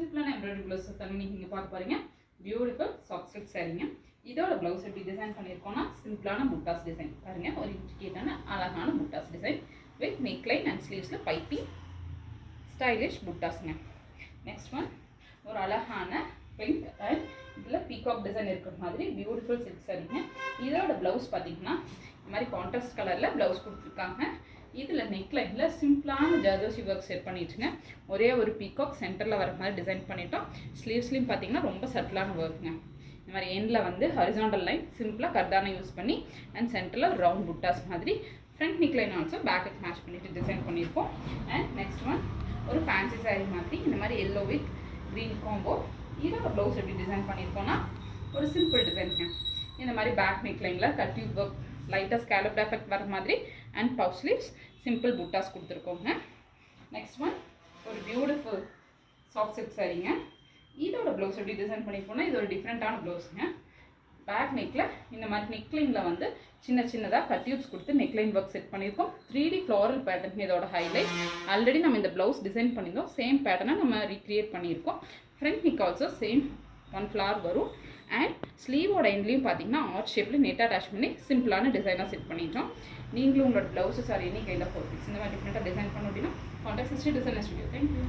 சிம்பிளான embroidery blouses தான் நீங்கள் பார்க்க போகிறீங்க. பியூட்டிஃபுல் சாஃப்ட் சில்க் சாரீங்க. இதோட ப்ளவுஸ் எப்படி டிசைன் பண்ணியிருக்கோம்னா சிம்பிளான புட்டாஸ் டிசைன் பாருங்கள். ஒரு இன்ட்ரிகேட்டான அழகான buttas design with neckline and ஸ்லீவ்ஸில் பைப்பிங் ஸ்டைலிஷ் புட்டாஸுங்க. நெக்ஸ்ட் ஒன் ஒரு அழகான பிங்க் அண்ட் இதில் பீகாக் டிசைன் இருக்கிற மாதிரி பியூட்டிஃபுல் சில்க் சாரீங்க. இதோட ப்ளவுஸ் பார்த்தீங்கன்னா இந்த மாதிரி கான்ட்ராஸ்ட் கலரில் ப்ளவுஸ் கொடுத்துருக்காங்க. இதில் நெக்லைனில் சிம்பிளான ஜர்தோசி ஒர்க் செட் பண்ணிட்டுங்க. ஒரே ஒரு பீகாக் சென்டரில் வர மாதிரி டிசைன் பண்ணிட்டோம். ஸ்லீவ்ஸ்லையும் பார்த்தீங்கன்னா ரொம்ப சட்டிலான ஒர்க்குங்க. இந்த மாதிரி எண்டில் வந்து ஹரிசாண்டல் லைன் சிம்பிளாக கர்தானை யூஸ் பண்ணி அண்ட் சென்டரில் ரவுண்ட் புட்டாஸ் மாதிரி front neckline also packet match பண்ணிட்டு டிசைன் பண்ணியிருக்கோம். அண்ட் நெக்ஸ்ட் ஒன் ஒரு ஃபேன்சி சாரீ மாதிரி இந்த மாதிரி எல்லோ வித் க்ரீன் காம்போ. இதோட ப்ளவுஸ் எப்படி டிசைன் பண்ணியிருக்கோன்னா ஒரு சிம்பிள் டிசைனுங்க. இந்த மாதிரி பேக் நெக்லைனில் கட் டியூப் ஒர்க் லைட்டாக ஸ்கேலப் எஃபெக்ட் வர மாதிரி and puff sleeves simple buttas கொடுத்துருக்கோங்க. Next one ஒரு பியூட்டிஃபுல் சாஃப்ட் சில்க் சாரீங்க. இதோட ப்ளவுஸ் எப்படி டிசைன் பண்ணியிருக்கோன்னா இது ஒரு டிஃப்ரெண்ட்டான ப்ளவுஸுங்க. பேக் நெக்கில் இந்த மாதிரி நெக்லைனில் வந்து சின்ன சின்னதாக கட் டியூப்ஸ் கொடுத்து நெக்லைன் ஒர்க் செட் பண்ணியிருக்கோம். 3D ஃப்ளாரல் பேட்டர்ன் இதோட ஹைலைட். ஆல்ரெடி நம்ம இந்த ப்ளவுஸ் டிசைன் பண்ணியிருந்தோம். சேம் பேட்டர்னை நம்ம ரீக்ரியேட் பண்ணியிருக்கோம். Front neck also same 1 flare வரும். அண்ட் ஸ்லீவோட எண்ட்லையும் பார்த்தீங்கன்னா ஆர்ட் ஷேப்பில் நெட்டாக அட்டாச் பண்ணி சிம்பிளான டிசைனாக செட் பண்ணிட்டோம். நீங்களும் உங்களோட blouses or any kind of works இந்த மாதிரி டிஃப்ரெண்ட்டாக டிசைன் பண்ணணும் அப்படின்னா கான்டாக்ட் 60 டிசைன் ஸ்டுடியோ. தேங்க்யூ.